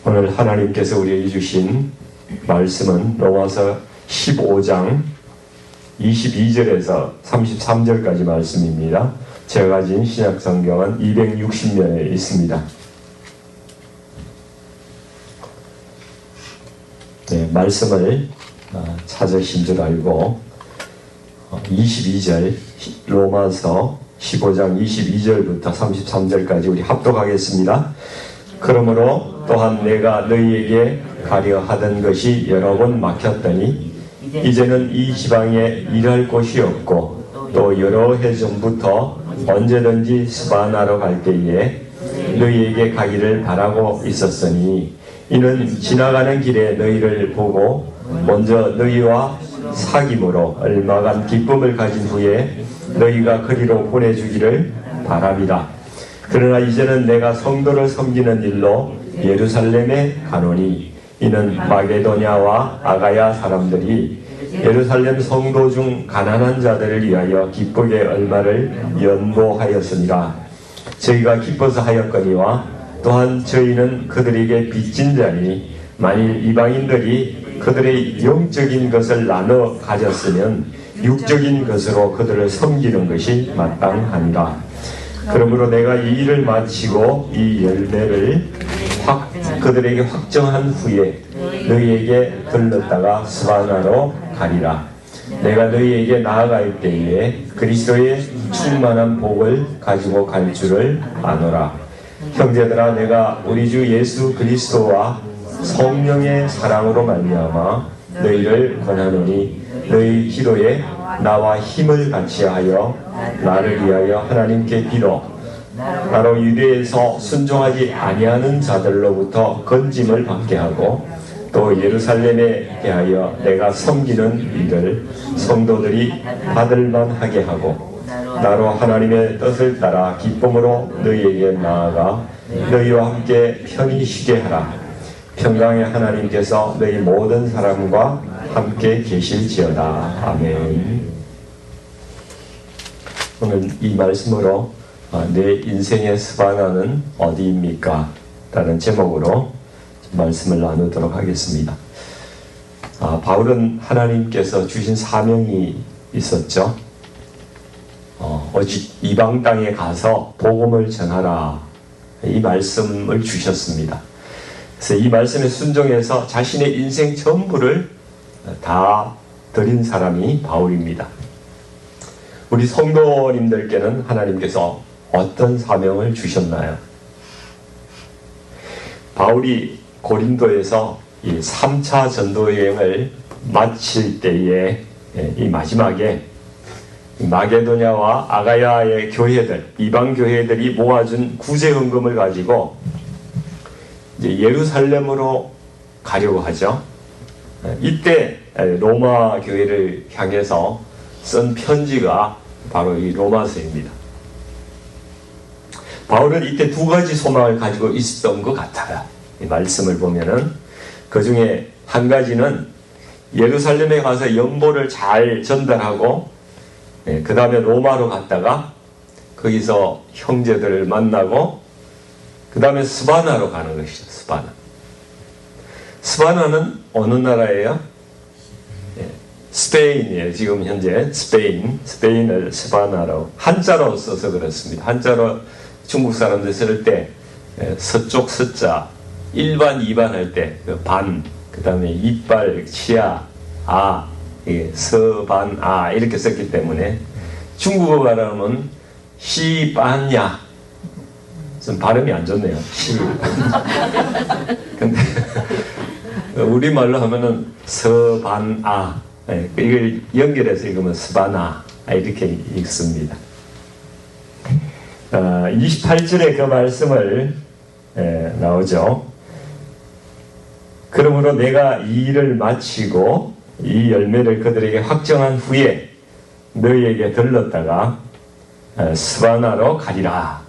오늘 하나님께서 우리에게 주신 말씀은 로마서 15장 22절에서 33절까지 말씀입니다. 제가 가진 신약성경은 260면에 있습니다. 네, 말씀을 찾으신 줄 알고 22절 로마서 15장 22절부터 33절까지 우리 합독하겠습니다. 그러므로 또한 내가 너희에게 가려 하던 것이 여러 번 막혔더니 이제는 이 지방에 일할 곳이 없고 또 여러 해 전부터 언제든지 스바나로 갈 때에 너희에게 가기를 바라고 있었으니 이는 지나가는 길에 너희를 보고 먼저 너희와 사귐으로 얼마간 기쁨을 가진 후에 너희가 그리로 보내주기를 바랍니다. 그러나 이제는 내가 성도를 섬기는 일로 예루살렘에 가노니 이는 마게도냐와 아가야 사람들이 예루살렘 성도 중 가난한 자들을 위하여 기쁘게 얼마를 연보하였으니라. 저희가 기뻐서 하였거니와 또한 저희는 그들에게 빚진 자니 만일 이방인들이 그들의 영적인 것을 나눠 가졌으면 육적인 것으로 그들을 섬기는 것이 마땅하니라. 그러므로 내가 이 일을 마치고 이 열매를 그들에게 확정한 후에 너희에게 들렀다가 스바나로 가리라. 내가 너희에게 나아갈 때에 그리스도의 충만한 복을 가지고 갈 줄을 아노라. 형제들아, 내가 우리 주 예수 그리스도와 성령의 사랑으로 말미암아 너희를 권하노니 너희 기도에 나와 힘을 같이 하여 나를 위하여 하나님께 빌어 나로 유대에서 순종하지 아니하는 자들로부터 건짐을 받게 하고 또 예루살렘에 대하여 내가 섬기는 일을 성도들이 받을만 하게 하고 나로 하나님의 뜻을 따라 기쁨으로 너희에게 나아가 너희와 함께 편히 쉬게 하라. 평강의 하나님께서 너희 모든 사람과 함께 계실지어다. 아멘. 오늘 이 말씀으로 내 인생의 스바나는 어디입니까? 라는 제목으로 말씀을 나누도록 하겠습니다. 바울은 하나님께서 주신 사명이 있었죠. 오직 이방 땅에 가서 복음을 전하라. 이 말씀을 주셨습니다. 그래서 이 말씀에 순종해서 자신의 인생 전부를 다 드린 사람이 바울입니다. 우리 성도님들께는 하나님께서 어떤 사명을 주셨나요? 바울이 고린도에서 이 3차 전도여행을 마칠 때에 이 마지막에 마게도냐와 아가야의 교회들, 이방 교회들이 모아준 구제헌금을 가지고 이제 예루살렘으로 가려고 하죠. 이때 로마 교회를 향해서 쓴 편지가 바로 이 로마서입니다. 바울은 이때 두 가지 소망을 가지고 있었던 것 같아요. 이 말씀을 보면은 그 중에 한 가지는 예루살렘에 가서 연보를 잘 전달하고 그 다음에 로마로 갔다가 거기서 형제들을 만나고 그 다음에 스바나로 가는 것이죠. 스바나는 어느 나라예요? 스페인이에요. 지금 현재 스페인을 스바나로 한자로 써서 그렇습니다. 한자로 중국 사람들 쓸 때 서쪽 서자 1반 2반 할 때 반, 그 다음에 이빨, 치아, 아, 서반, 아 이렇게 썼기 때문에 중국어 발음은 시반야 좀 발음이 안 좋네요. 근데 우리말로 하면은 서반아 이걸 연결해서 읽으면 스바나 이렇게 읽습니다. 28절에 그 말씀을 나오죠. 그러므로 내가 이 일을 마치고 이 열매를 그들에게 확정한 후에 너희에게 들렀다가 스바나로 가리라.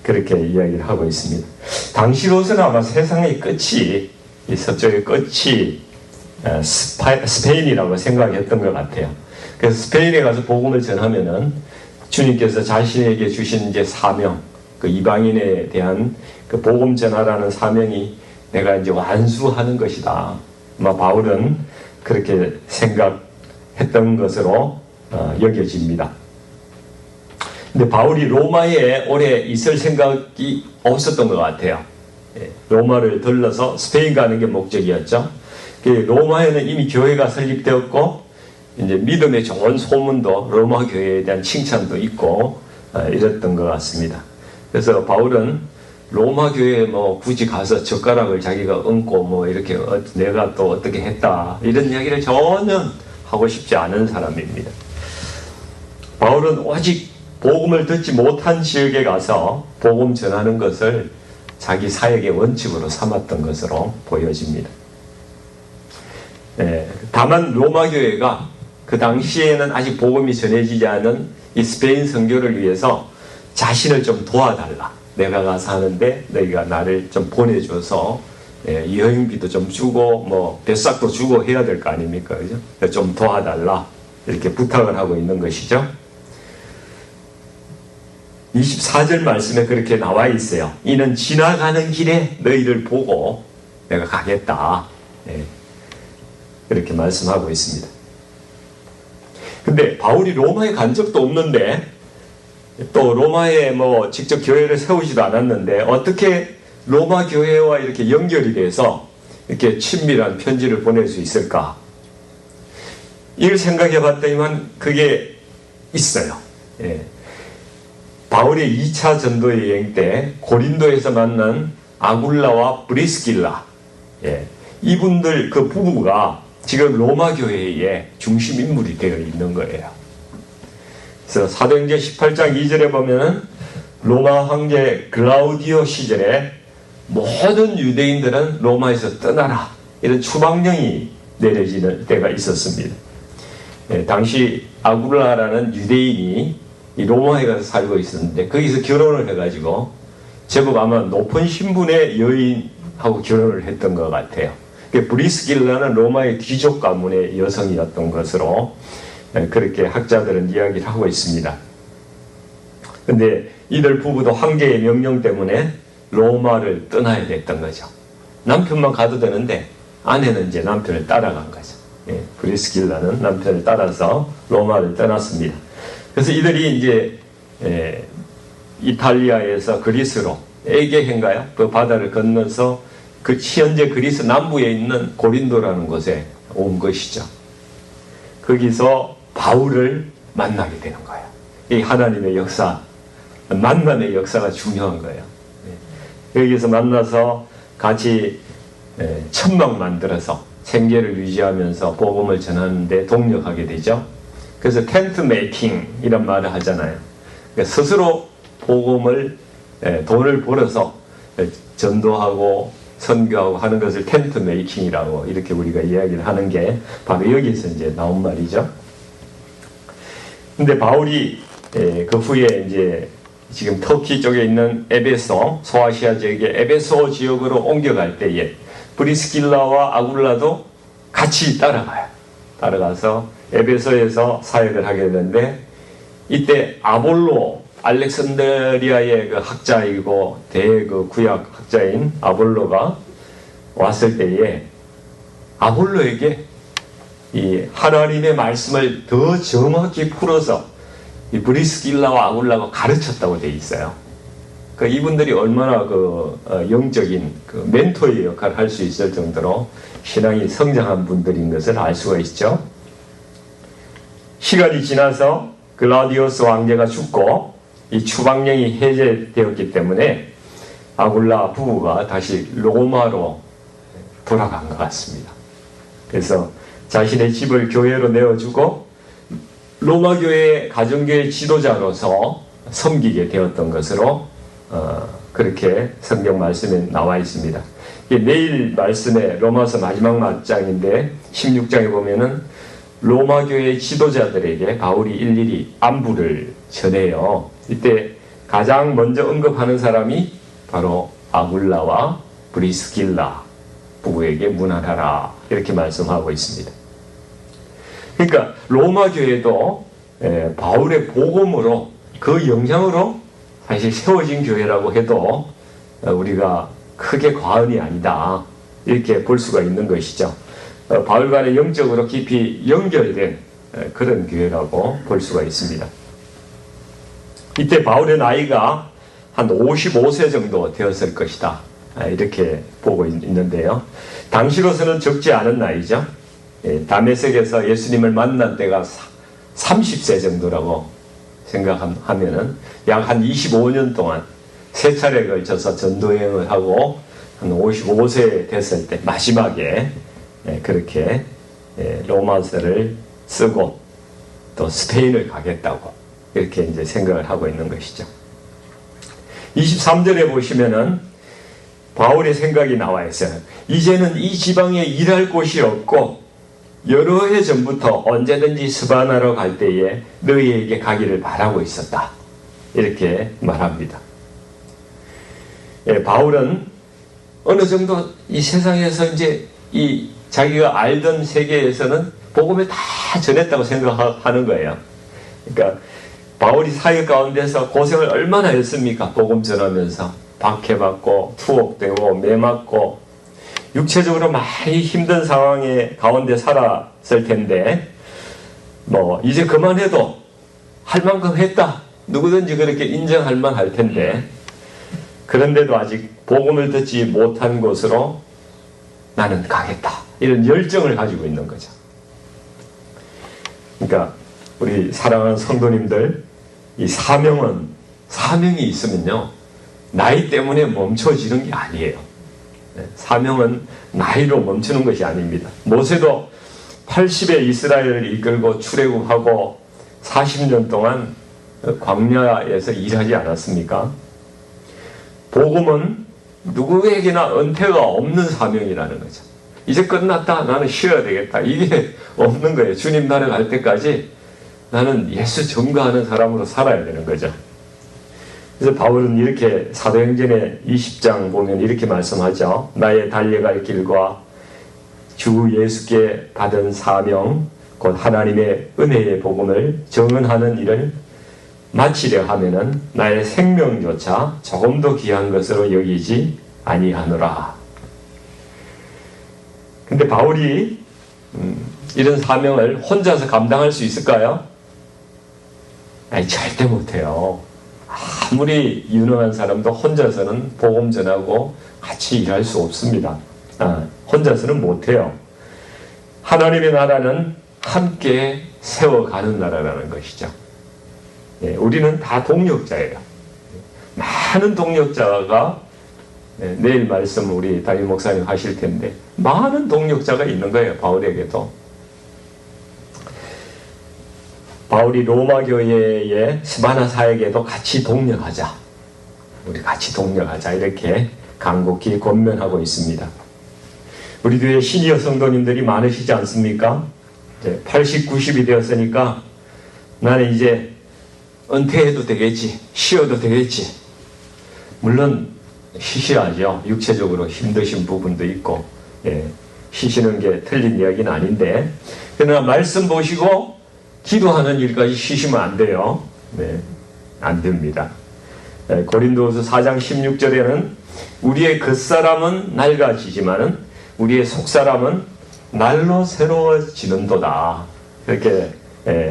그렇게 이야기를 하고 있습니다. 당시로서는 아마 세상의 끝이, 이 서쪽의 끝이 스페인이라고 생각했던 것 같아요. 그래서 스페인에 가서 복음을 전하면은 주님께서 자신에게 주신 이제 사명, 그 이방인에 대한 그 복음 전하라는 사명이 내가 이제 완수하는 것이다. 바울은 그렇게 생각했던 것으로 여겨집니다. 근데 바울이 로마에 오래 있을 생각이 없었던 것 같아요. 로마를 들러서 스페인 가는 게 목적이었죠. 로마에는 이미 교회가 설립되었고 이제 믿음의 좋은 소문도 로마 교회에 대한 칭찬도 있고 이랬던 것 같습니다. 그래서 바울은 로마 교회에 굳이 가서 젓가락을 자기가 얹고 이렇게 내가 또 어떻게 했다 이런 이야기를 전혀 하고 싶지 않은 사람입니다. 바울은 오직 복음을 듣지 못한 지역에 가서 복음 전하는 것을 자기 사역의 원칙으로 삼았던 것으로 보여집니다. 다만 로마 교회가 그 당시에는 아직 복음이 전해지지 않은 이 스페인 선교를 위해서 자신을 좀 도와달라. 내가 가서 하는데 너희가 나를 좀 보내줘서 여행비도 좀 주고 뱃삭도 주고 해야 될 거 아닙니까? 그죠? 좀 도와달라. 이렇게 부탁을 하고 있는 것이죠. 24절 말씀에 그렇게 나와 있어요. 이는 지나가는 길에 너희를 보고 내가 가겠다. 그렇게 말씀하고 있습니다. 근데 바울이 로마에 간 적도 없는데 또 로마에 직접 교회를 세우지도 않았는데 어떻게 로마 교회와 이렇게 연결이 돼서 이렇게 친밀한 편지를 보낼 수 있을까? 이걸 생각해 봤더니만 그게 있어요. 바울의 2차 전도 여행 때 고린도에서 만난 아굴라와 브리스길라, 이분들 그 부부가 지금 로마 교회의 중심 인물이 되어 있는 거예요. 그래서 사도행전 18장 2절에 보면은 로마 황제 글라우디오 시절에 모든 유대인들은 로마에서 떠나라 이런 추방령이 내려지는 때가 있었습니다. 당시 아굴라라는 유대인이 이 로마에 가서 살고 있었는데 거기서 결혼을 해가지고 제법 아마 높은 신분의 여인하고 결혼을 했던 것 같아요. 브리스길라는 로마의 귀족 가문의 여성이었던 것으로 그렇게 학자들은 이야기를 하고 있습니다. 근데 이들 부부도 황제의 명령 때문에 로마를 떠나야 됐던 거죠. 남편만 가도 되는데 아내는 이제 남편을 따라간 거죠. 브리스길라는 남편을 따라서 로마를 떠났습니다. 그래서 이들이 이제 이탈리아에서 그리스로 에게해인가요? 그 바다를 건너서 그 현재 그리스 남부에 있는 고린도라는 곳에 온 것이죠. 거기서 바울을 만나게 되는 거예요. 이 하나님의 역사, 만남의 역사가 중요한 거예요. 여기서 만나서 같이 천막 만들어서 생계를 유지하면서 복음을 전하는데 동력하게 되죠. 그래서 텐트 메이킹 이런 말을 하잖아요. 그러니까 스스로 복음을 돈을 벌어서 전도하고 선교하고 하는 것을 텐트 메이킹이라고 이렇게 우리가 이야기를 하는 게 바로 여기서 이제 나온 말이죠. 근데 바울이 그 후에 이제 지금 터키 쪽에 있는 에베소, 소아시아 지역의 에베소 지역으로 옮겨갈 때에 브리스길라와 아굴라도 같이 따라가요. 따라가서 에베소에서 사역을 하게 되는데 이때 아볼로, 알렉산드리아의 그 학자이고 그 구약 학자인 아볼로가 왔을 때에 아볼로에게 이 하나님의 말씀을 더 정확히 풀어서 이 브리스길라와 아굴라가 가르쳤다고 되어 있어요. 그 이분들이 얼마나 영적인 멘토의 역할을 할 수 있을 정도로 신앙이 성장한 분들인 것을 알 수가 있죠. 시간이 지나서 글라우디오스 황제가 죽고 이 추방령이 해제되었기 때문에 아굴라 부부가 다시 로마로 돌아간 것 같습니다. 그래서 자신의 집을 교회로 내어주고 로마 교회 가정교회 지도자로서 섬기게 되었던 것으로 그렇게 성경 말씀에 나와 있습니다. 내일 말씀에 로마서 마지막 맞장인데 16장에 보면은 로마 교회 지도자들에게 바울이 일일이 안부를 전해요. 이때 가장 먼저 언급하는 사람이 바로 아굴라와 브리스길라 부부에게 문안하라 이렇게 말씀하고 있습니다. 그러니까 로마 교회도 바울의 복음으로 그 영향으로 사실 세워진 교회라고 해도 우리가 크게 과언이 아니다. 이렇게 볼 수가 있는 것이죠. 바울과는 영적으로 깊이 연결된 그런 교회라고 볼 수가 있습니다. 이때 바울의 나이가 한 55세 정도 되었을 것이다. 이렇게 보고 있는데요. 당시로서는 적지 않은 나이죠. 다메섹에서 예수님을 만난 때가 30세 정도라고 생각하면은 약 한 25년 동안 세 차례에 걸쳐서 전도여행을 하고 한 55세 됐을 때 마지막에 그렇게 로마서를 쓰고 또 스페인을 가겠다고 이렇게 이제 생각을 하고 있는 것이죠. 23절에 보시면은 바울의 생각이 나와 있어요. 이제는 이 지방에 일할 곳이 없고 여러 해 전부터 언제든지 스바나로 갈 때에 너희에게 가기를 바라고 있었다. 이렇게 말합니다. 바울은 어느 정도 이 세상에서 이제 이 자기가 알던 세계에서는 복음을 다 전했다고 생각하는 거예요. 그러니까 바울이 사역 가운데서 고생을 얼마나 했습니까? 복음 전하면서 박해받고 투옥되고 매맞고 육체적으로 많이 힘든 상황에 가운데 살았을 텐데 뭐 이제 그만해도 할 만큼 했다. 누구든지 그렇게 인정할 만할 텐데 그런데도 아직 복음을 듣지 못한 곳으로 나는 가겠다. 이런 열정을 가지고 있는 거죠. 그러니까 우리 사랑하는 성도님들, 이 사명이 있으면요 나이 때문에 멈춰지는 게 아니에요. 사명은 나이로 멈추는 것이 아닙니다. 모세도 80에 이스라엘을 이끌고 출애굽하고 40년 동안 광야에서 일하지 않았습니까? 복음은 누구에게나 은퇴가 없는 사명이라는 거죠. 이제 끝났다. 나는 쉬어야 되겠다. 이게 없는 거예요. 주님 나라 갈 때까지 나는 예수 전가하는 사람으로 살아야 되는 거죠. 그래서 바울은 이렇게 사도행전의 20장 보면 이렇게 말씀하죠. 나의 달려갈 길과 주 예수께 받은 사명 곧 하나님의 은혜의 복음을 정언하는 일을 마치려 하면은 나의 생명조차 조금도 귀한 것으로 여기지 아니하노라. 근데 바울이 이런 사명을 혼자서 감당할 수 있을까요? 아니, 절대 못해요. 아무리 유능한 사람도 혼자서는 복음 전하고 같이 일할 수 없습니다. 혼자서는 못해요. 하나님의 나라는 함께 세워가는 나라라는 것이죠. 우리는 다 동력자예요. 많은 동력자가 내일 말씀 우리 담임 목사님 하실 텐데 많은 동력자가 있는 거예요. 바울에게도. 바울이 로마 교회의 스바나 사역에도 같이 동력하자. 우리 같이 동력하자. 이렇게 간곡히 권면하고 있습니다. 우리 교회 시니어 성도님들이 많으시지 않습니까? 80, 90이 되었으니까 나는 이제 은퇴해도 되겠지. 쉬어도 되겠지. 물론 쉬셔야죠. 육체적으로 힘드신 부분도 있고 쉬시는 게 틀린 이야기는 아닌데 그러나 말씀 보시고 기도하는 일까지 쉬시면 안 돼요. 안 됩니다. 고린도후서 4장 16절에는 우리의 겉사람은 낡아지지만은 우리의 속사람은 날로 새로워지는도다. 그렇게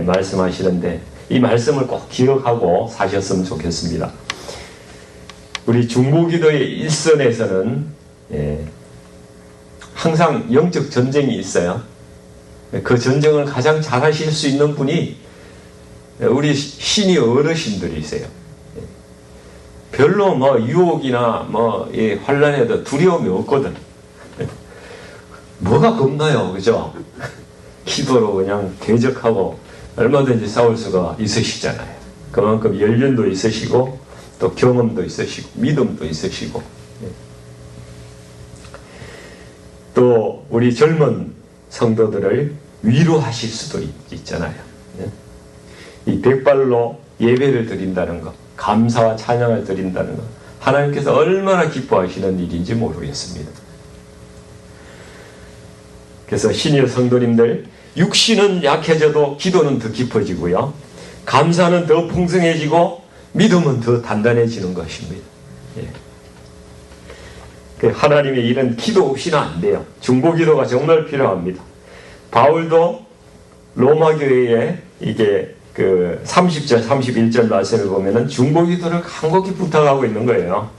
말씀하시는데 이 말씀을 꼭 기억하고 사셨으면 좋겠습니다. 우리 중보기도의 일선에서는 항상 영적 전쟁이 있어요. 그 전쟁을 가장 잘 하실 수 있는 분이 우리 시니어 어르신들이세요. 별로 뭐 유혹이나 뭐 환란에도 두려움이 없거든. 뭐가 겁나요, 그죠? 기도로 그냥 대적하고 얼마든지 싸울 수가 있으시잖아요. 그만큼 연륜도 있으시고 또 경험도 있으시고 믿음도 있으시고 또 우리 젊은 성도들을 위로하실 수도 있잖아요. 이 백발로 예배를 드린다는 것, 감사와 찬양을 드린다는 것, 하나님께서 얼마나 기뻐하시는 일인지 모르겠습니다. 그래서 시니어 성도님들, 육신은 약해져도 기도는 더 깊어지고요. 감사는 더 풍성해지고 믿음은 더 단단해지는 것입니다. 하나님의 일은 기도 없이는 안 돼요. 중보기도가 정말 필요합니다. 바울도 로마 교회에 이게 30절, 31절 말씀을 보면은 중보기도를 간곡히 부탁하고 있는 거예요.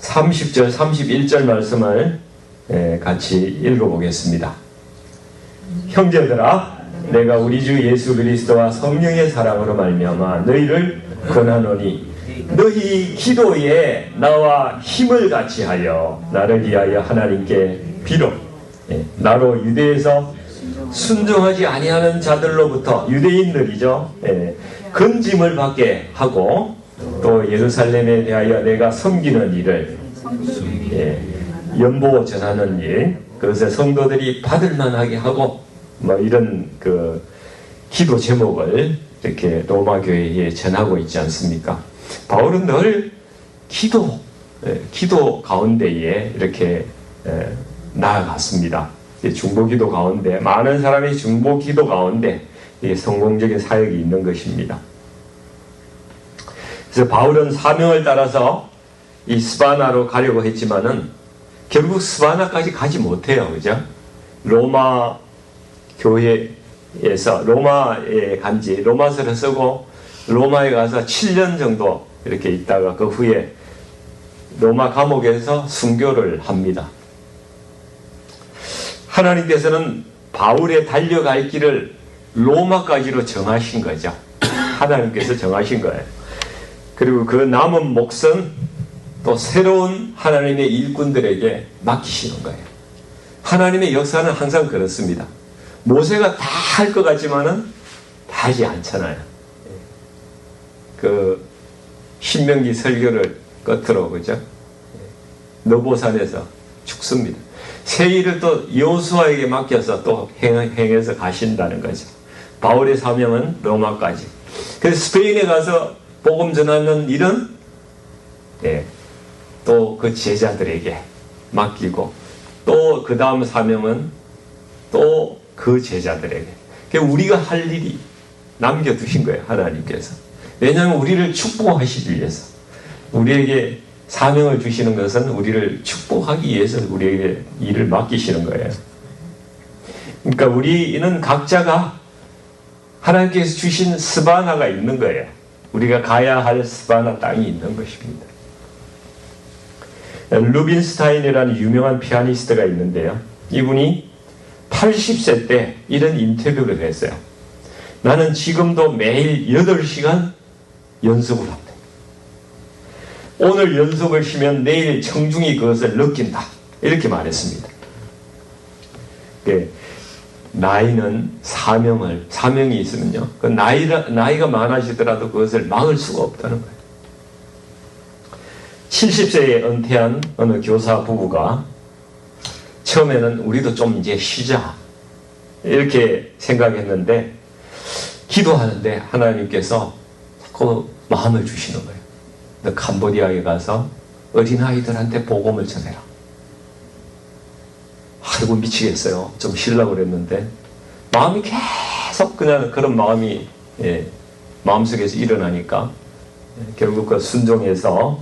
30절, 31절 말씀을 같이 읽어보겠습니다. 형제들아, 내가 우리 주 예수 그리스도와 성령의 사랑으로 말미암아 너희를 권하노니 너희 기도에 나와 힘을 같이 하여 나를 위하여 하나님께 비록 나로 유대에서 순종하지 아니하는 자들로부터 유대인들이죠. 건짐을 받게 하고 또 예루살렘에 대하여 내가 섬기는 일을 연보 전하는 일, 그것을 성도들이 받을 만하게 하고 뭐 이런 기도 제목을 이렇게 로마 교회에 전하고 있지 않습니까? 바울은 늘 기도 가운데에 이렇게 나아갔습니다. 중보기도 가운데 많은 사람이 중보기도 가운데 성공적인 사역이 있는 것입니다. 그래서 바울은 사명을 따라서 이 스바나로 가려고 했지만은 결국 스바나까지 가지 못해요. 그죠? 로마 교회에서 로마에 간지 로마서를 쓰고 로마에 가서 7년 정도 이렇게 있다가 그 후에 로마 감옥에서 순교를 합니다. 하나님께서는 바울의 달려갈 길을 로마까지로 정하신 거죠. 하나님께서 정하신 거예요. 그리고 그 남은 몫은 또 새로운 하나님의 일꾼들에게 맡기시는 거예요. 하나님의 역사는 항상 그렇습니다. 모세가 다 할 것 같지만은 다 하지 않잖아요. 신명기 설교를 끝으로, 그죠? 너보산에서 죽습니다. 새 일을 또 여호수아에게 맡겨서 또 행해서 가신다는 거죠. 바울의 사명은 로마까지. 그래서 스페인에 가서 복음 전하는 일은 또 그 제자들에게 맡기고 또 그 다음 사명은 또 그 제자들에게. 우리가 할 일이 남겨두신 거예요. 하나님께서. 왜냐하면 우리를 축복하시기 위해서. 우리에게 사명을 주시는 것은 우리를 축복하기 위해서 우리에게 일을 맡기시는 거예요. 그러니까 우리는 각자가 하나님께서 주신 스바나가 있는 거예요. 우리가 가야 할 스바나 땅이 있는 것입니다. 루빈스타인이라는 유명한 피아니스트가 있는데요. 이분이 80세 때 이런 인터뷰를 했어요. 나는 지금도 매일 8시간 연습을 합니다. 오늘 연습을 쉬면 내일 청중이 그것을 느낀다. 이렇게 말했습니다. 나이는 사명이 있으면요. 그 나이가 많아지더라도 그것을 막을 수가 없다는 거예요. 70세에 은퇴한 어느 교사 부부가 처음에는 우리도 좀 이제 쉬자. 이렇게 생각했는데 기도하는데 하나님께서 자꾸 마음을 주시는 거예요. 너 캄보디아에 가서 어린아이들한테 복음을 전해라. 아이고 미치겠어요. 좀 쉬려고 그랬는데 마음이 계속 그냥 그런 마음이 마음속에서 일어나니까 결국 그 순종해서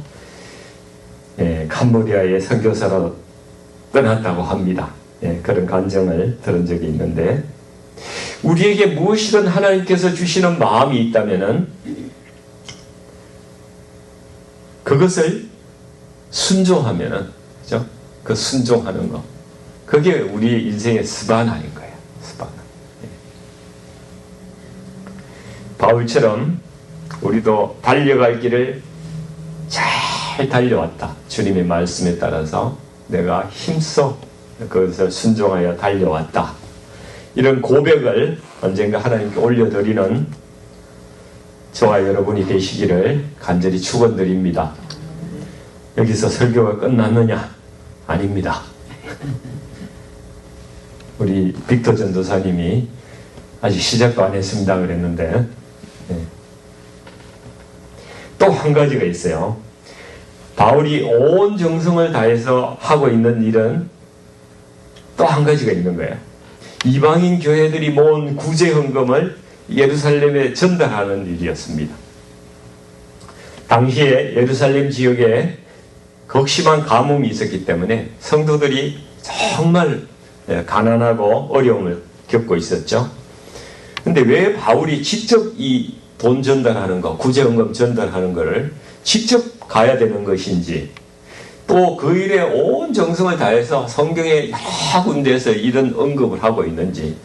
캄보디아에 선교사로 떠났다고 합니다. 그런 간증을 들은 적이 있는데 우리에게 무엇이든 하나님께서 주시는 마음이 있다면은 그것을 순종하면은, 그죠? 그 순종하는 거. 그게 우리 인생의 스바나인 거예요. 스바나. 바울처럼 우리도 달려갈 길을 잘 달려왔다. 주님의 말씀에 따라서 내가 힘써 그것을 순종하여 달려왔다. 이런 고백을 언젠가 하나님께 올려드리는 저와 여러분이 되시기를 간절히 축원드립니다. 여기서 설교가 끝났느냐? 아닙니다. 우리 빅터 전도사님이 아직 시작도 안 했습니다 그랬는데 또 한 가지가 있어요. 바울이 온 정성을 다해서 하고 있는 일은 또 한 가지가 있는 거예요. 이방인 교회들이 모은 구제 헌금을 예루살렘에 전달하는 일이었습니다. 당시에 예루살렘 지역에 극심한 가뭄이 있었기 때문에 성도들이 정말 가난하고 어려움을 겪고 있었죠. 근데 왜 바울이 직접 이 돈 전달하는 거, 구제헌금 전달하는 거를 직접 가야 되는 것인지, 또 그 일에 온 정성을 다해서 성경의 여러 군데에서 이런 언급을 하고 있는지,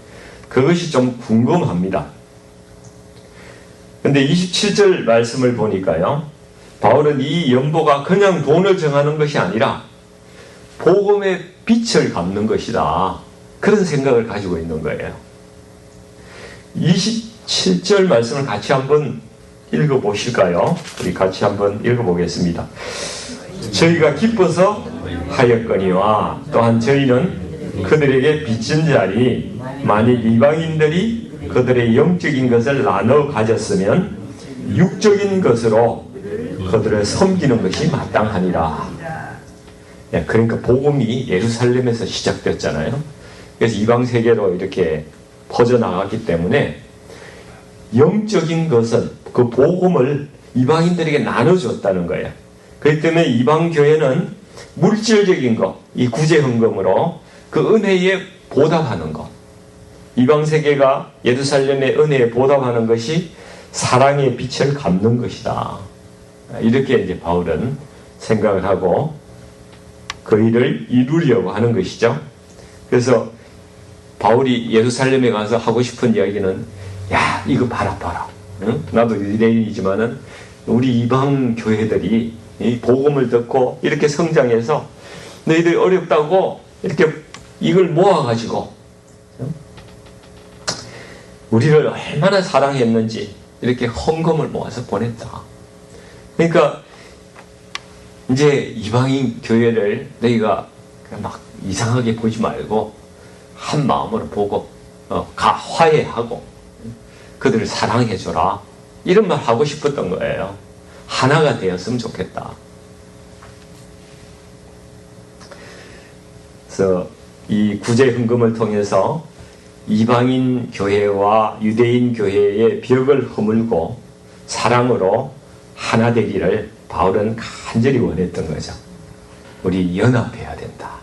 그것이 좀 궁금합니다. 근데 27절 말씀을 보니까요, 바울은 이 연보가 그냥 돈을 정하는 것이 아니라 복음의 빛을 갚는 것이다, 그런 생각을 가지고 있는 거예요. 27절 말씀을 같이 한번 읽어보실까요? 우리 같이 한번 읽어보겠습니다. 저희가 기뻐서 하였거니와 또한 저희는 그들에게 빚진 자리, 만일 이방인들이 그들의 영적인 것을 나눠 가졌으면 육적인 것으로 그들을 섬기는 것이 마땅하니라. 그러니까 복음이 예루살렘에서 시작됐잖아요. 그래서 이방 세계로 이렇게 퍼져나갔기 때문에 영적인 것은 그 복음을 이방인들에게 나눠줬다는 거예요. 그렇기 때문에 이방 교회는 물질적인 것, 이 구제헌금으로 그 은혜에 보답하는 것, 이방 세계가 예루살렘의 은혜에 보답하는 것이 사랑의 빛을 갚는 것이다. 이렇게 이제 바울은 생각을 하고 그 일을 이루려고 하는 것이죠. 그래서 바울이 예루살렘에 가서 하고 싶은 이야기는, 야, 이거 봐라. 응? 나도 유대인이지만은 우리 이방 교회들이 이 복음을 듣고 이렇게 성장해서 너희들이 어렵다고 이렇게 이걸 모아가지고 우리를 얼마나 사랑했는지 이렇게 헌금을 모아서 보냈다. 그러니까 이제 이방인 교회를 너희가 막 이상하게 보지 말고 한 마음으로 보고 화해하고 그들을 사랑해줘라, 이런 말 하고 싶었던 거예요. 하나가 되었으면 좋겠다. 그래서 이 구제헌금을 통해서 이방인 교회와 유대인 교회의 벽을 허물고 사랑으로 하나 되기를 바울은 간절히 원했던 거죠. 우리 연합해야 된다.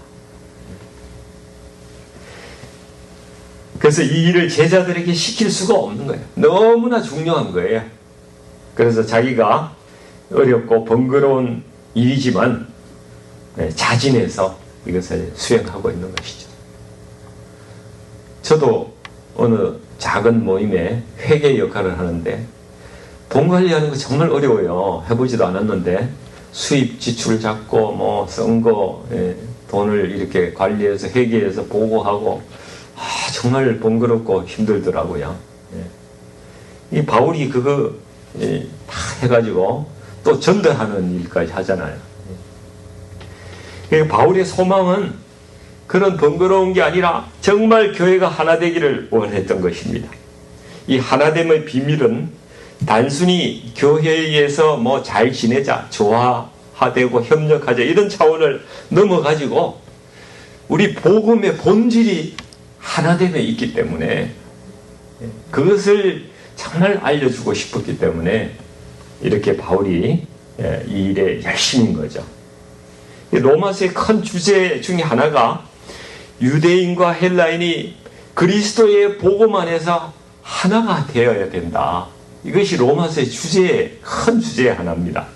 그래서 이 일을 제자들에게 시킬 수가 없는 거예요. 너무나 중요한 거예요. 그래서 자기가 어렵고 번거로운 일이지만 자진해서 이것을 수행하고 있는 것이죠. 저도 어느 작은 모임에 회계 역할을 하는데 돈 관리하는 거 정말 어려워요. 해보지도 않았는데 수입 지출 잡고 뭐 선거 돈을 이렇게 관리해서 회계해서 보고하고 정말 번거롭고 힘들더라고요. 이 바울이 그거 다 해가지고 또 전달하는 일까지 하잖아요. 바울의 소망은 그런 번거로운 게 아니라 정말 교회가 하나 되기를 원했던 것입니다. 이 하나됨의 비밀은 단순히 교회에서 뭐 잘 지내자, 조화되고 협력하자 이런 차원을 넘어가지고 우리 복음의 본질이 하나됨에 있기 때문에 그것을 정말 알려주고 싶었기 때문에 이렇게 바울이 이 일에 열심인 거죠. 로마서의 큰 주제 중에 하나가 유대인과 헬라인이 그리스도의 복음 안에서 하나가 되어야 된다. 이것이 로마서의 큰 주제의 하나입니다.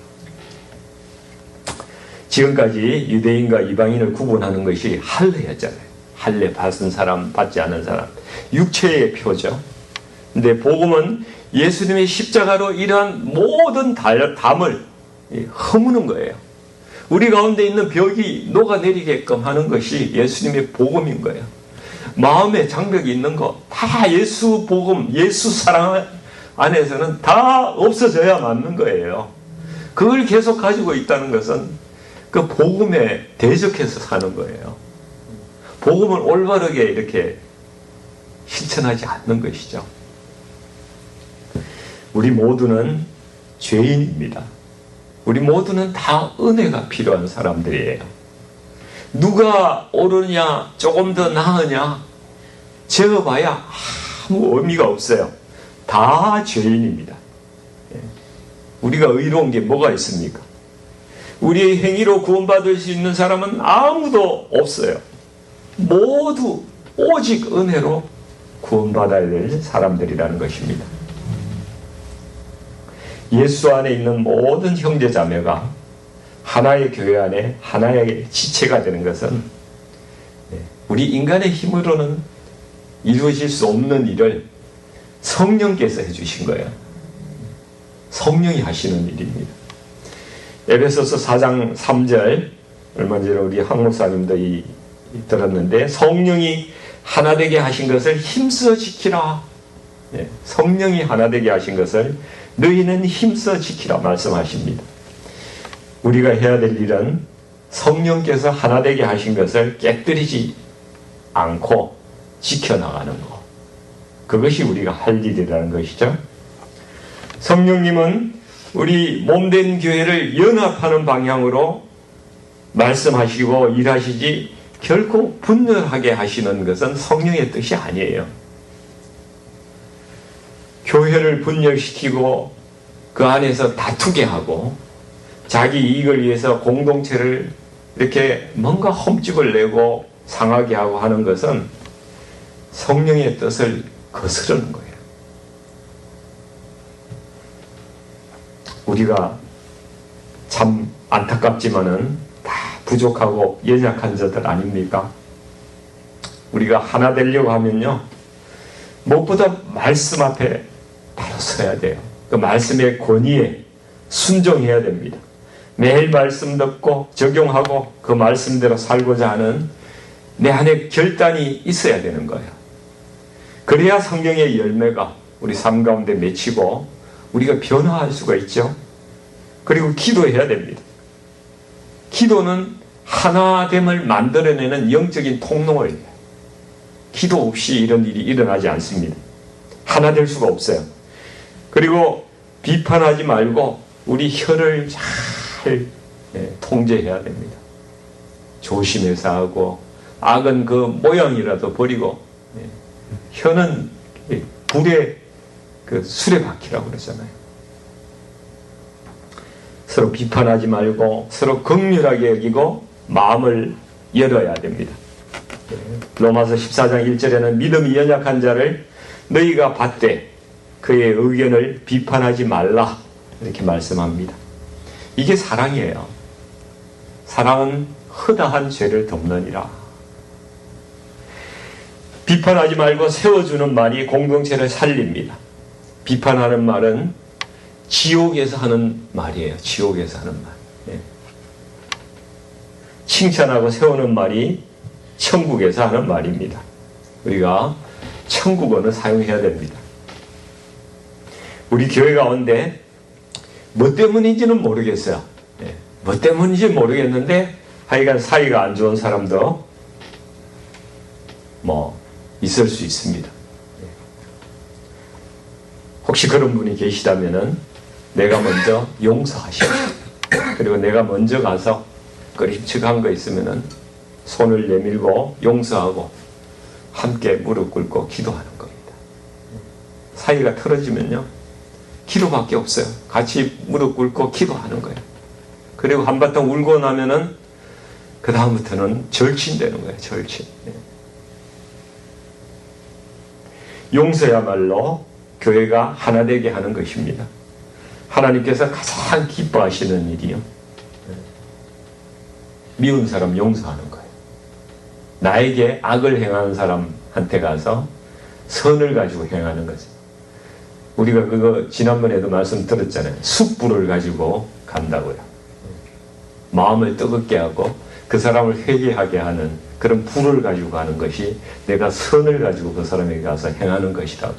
지금까지 유대인과 이방인을 구분하는 것이 할례였잖아요. 할례 받은 사람, 받지 않은 사람, 육체의 표죠. 근데 복음은 예수님의 십자가로 이러한 모든 담을 허무는 거예요. 우리 가운데 있는 벽이 녹아내리게끔 하는 것이 예수님의 복음인 거예요. 마음에 장벽이 있는 거 다 예수 복음, 예수 사랑 안에서는 다 없어져야 맞는 거예요. 그걸 계속 가지고 있다는 것은 그 복음에 대적해서 사는 거예요. 복음을 올바르게 이렇게 실천하지 않는 것이죠. 우리 모두는 죄인입니다. 우리 모두는 다 은혜가 필요한 사람들이에요. 누가 옳으냐, 조금 더 나으냐, 재어봐야 아무 의미가 없어요. 다 죄인입니다. 우리가 의로운 게 뭐가 있습니까? 우리의 행위로 구원받을 수 있는 사람은 아무도 없어요. 모두 오직 은혜로 구원받아야 될 사람들이라는 것입니다. 예수 안에 있는 모든 형제자매가 하나의 교회 안에 하나의 지체가 되는 것은 우리 인간의 힘으로는 이루어질 수 없는 일을 성령께서 해주신 거예요. 성령이 하시는 일입니다. 에베소서 4장 3절 얼마 전에 우리 한 목사님도 들었는데 성령이 하나 되게 하신 것을 힘써 지키라. 성령이 하나 되게 하신 것을 너희는 힘써 지키라 말씀하십니다. 우리가 해야 될 일은 성령께서 하나 되게 하신 것을 깨뜨리지 않고 지켜나가는 것. 그것이 우리가 할 일이라는 것이죠. 성령님은 우리 몸된 교회를 연합하는 방향으로 말씀하시고 일하시지 결코 분열하게 하시는 것은 성령의 뜻이 아니에요. 교회를 분열시키고 그 안에서 다투게 하고 자기 이익을 위해서 공동체를 이렇게 뭔가 험집을 내고 상하게 하고 하는 것은 성령의 뜻을 거스르는 거예요. 우리가 참 안타깝지만은 다 부족하고 연약한 자들 아닙니까? 우리가 하나 되려고 하면요, 무엇보다 말씀 앞에 바로 서야 돼요. 그 말씀의 권위에 순종해야 됩니다. 매일 말씀 듣고 적용하고 그 말씀대로 살고자 하는 내 안에 결단이 있어야 되는 거예요. 그래야 성령의 열매가 우리 삶 가운데 맺히고 우리가 변화할 수가 있죠. 그리고 기도해야 됩니다. 기도는 하나됨을 만들어내는 영적인 통로예요. 기도 없이 이런 일이 일어나지 않습니다. 하나 될 수가 없어요. 그리고 비판하지 말고 우리 혀를 잘 통제해야 됩니다. 조심해서 하고 악은 그 모양이라도 버리고 혀는 불의 그 수레바퀴라고 그러잖아요. 서로 비판하지 말고 서로 긍휼하게 여기고 마음을 열어야 됩니다. 로마서 14장 1절에는 믿음이 연약한 자를 너희가 받되 그의 의견을 비판하지 말라 이렇게 말씀합니다. 이게 사랑이에요. 사랑은 허다한 죄를 덮느니라. 비판하지 말고 세워주는 말이 공동체를 살립니다. 비판하는 말은 지옥에서 하는 말이에요. 지옥에서 하는 말. 칭찬하고 세우는 말이 천국에서 하는 말입니다. 우리가 천국어는 사용해야 됩니다. 우리 교회 가운데 뭐 때문인지는 모르겠어요. 뭐 때문인지 모르겠는데 하여간 사이가 안 좋은 사람도 뭐 있을 수 있습니다. 혹시 그런 분이 계시다면은 내가 먼저 용서하시고 그리고 내가 먼저 가서 끄림칙한 거 있으면은 손을 내밀고 용서하고 함께 무릎 꿇고 기도하는 겁니다. 사이가 틀어지면요 기도밖에 없어요. 같이 무릎 꿇고 기도하는 거예요. 그리고 한바탕 울고 나면은 그 다음부터는 절친되는 거예요. 절친. 용서야말로 교회가 하나 되게 하는 것입니다. 하나님께서 가장 기뻐하시는 일이요. 미운 사람 용서하는 거예요. 나에게 악을 행하는 사람한테 가서 선을 가지고 행하는 거죠. 우리가 그거 지난번에도 말씀 들었잖아요. 숯불을 가지고 간다고요. 마음을 뜨겁게 하고 그 사람을 회개하게 하는 그런 불을 가지고 가는 것이 내가 선을 가지고 그 사람에게 가서 행하는 것이라고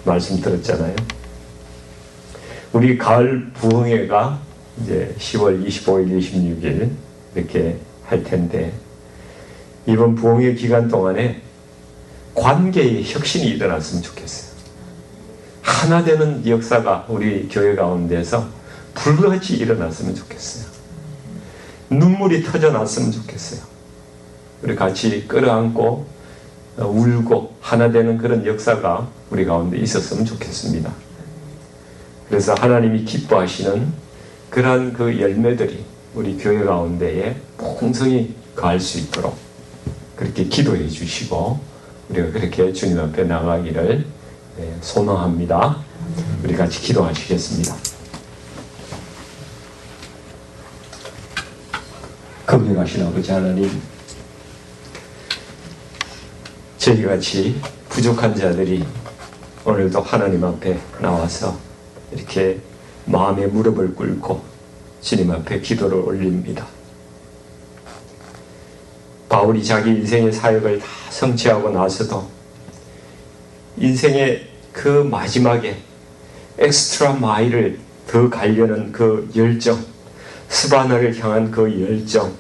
말씀 들었잖아요. 우리 가을 부흥회가 이제 10월 25일, 26일 이렇게 할 텐데 이번 부흥회 기간 동안에 관계의 혁신이 일어났으면 좋겠어요. 하나 되는 역사가 우리 교회 가운데서 불같이 일어났으면 좋겠어요. 눈물이 터져났으면 좋겠어요. 우리 같이 끌어안고 울고 하나 되는 그런 역사가 우리 가운데 있었으면 좋겠습니다. 그래서 하나님이 기뻐하시는 그러한 그 열매들이 우리 교회 가운데에 풍성히 가할 수 있도록 그렇게 기도해 주시고 우리가 그렇게 주님 앞에 나가기를 소망합니다. 우리 같이 기도하시겠습니다. 긍휼하신 아버지 하나님, 저희같이 부족한 자들이 오늘도 하나님 앞에 나와서 이렇게 마음의 무릎을 꿇고 주님 앞에 기도를 올립니다. 바울이 자기 인생의 사역을 다 성취하고 나서도 인생의 그 마지막에 엑스트라 마일을 더 가려는 그 열정, 스바나를 향한 그 열정,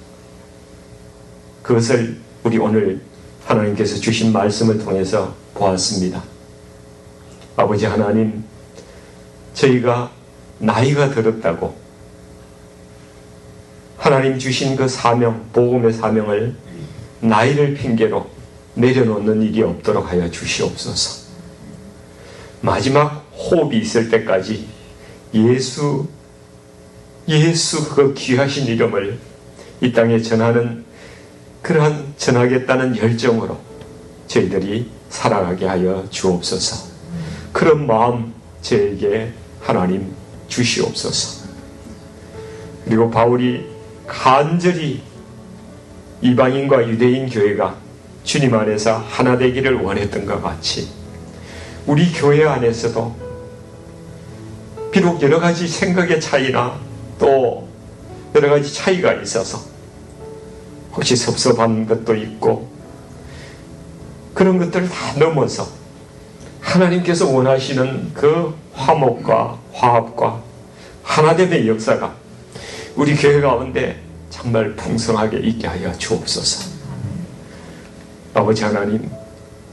그것을 우리 오늘 하나님께서 주신 말씀을 통해서 보았습니다. 아버지 하나님, 저희가 나이가 들었다고 하나님 주신 그 사명, 복음의 사명을 나이를 핑계로 내려놓는 일이 없도록 하여 주시옵소서. 마지막 호흡이 있을 때까지 예수 그 귀하신 이름을 이 땅에 전하는 그러한 전하겠다는 열정으로 저희들이 살아가게 하여 주옵소서. 그런 마음 저에게 하나님 주시옵소서. 그리고 바울이 간절히 이방인과 유대인 교회가 주님 안에서 하나 되기를 원했던 것 같이 우리 교회 안에서도 비록 여러 가지 생각의 차이나 또 여러 가지 차이가 있어서 혹시 섭섭한 것도 있고 그런 것들을 다 넘어서 하나님께서 원하시는 그 화목과 화합과 하나됨의 역사가 우리 교회 가운데 정말 풍성하게 있게 하여 주옵소서. 아버지 하나님,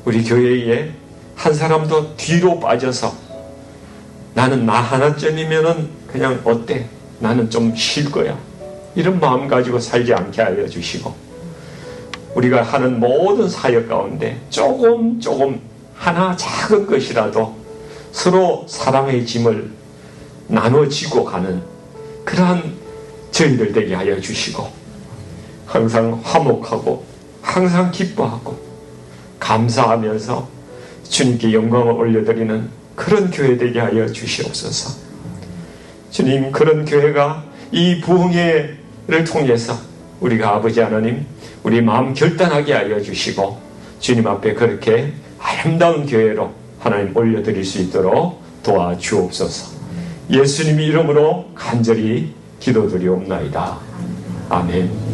우리 교회에 한 사람도 뒤로 빠져서 나는 나 하나쯤이면은 그냥 어때? 나는 좀 쉴 거야. 이런 마음 가지고 살지 않게 하여 주시고 우리가 하는 모든 사역 가운데 조금 하나 작은 것이라도 서로 사랑의 짐을 나눠지고 가는 그러한 저희들 되게 하여 주시고 항상 화목하고 항상 기뻐하고 감사하면서 주님께 영광을 올려드리는 그런 교회 되게 하여 주시옵소서. 주님, 그런 교회가 이 부흥회를 통해서 우리가 아버지 하나님 우리 마음 결단하게 하여 주시고 주님 앞에 그렇게 아름다운 교회로 하나님 올려드릴 수 있도록 도와주옵소서. 예수님 이름으로 간절히 기도드리옵나이다. 아멘.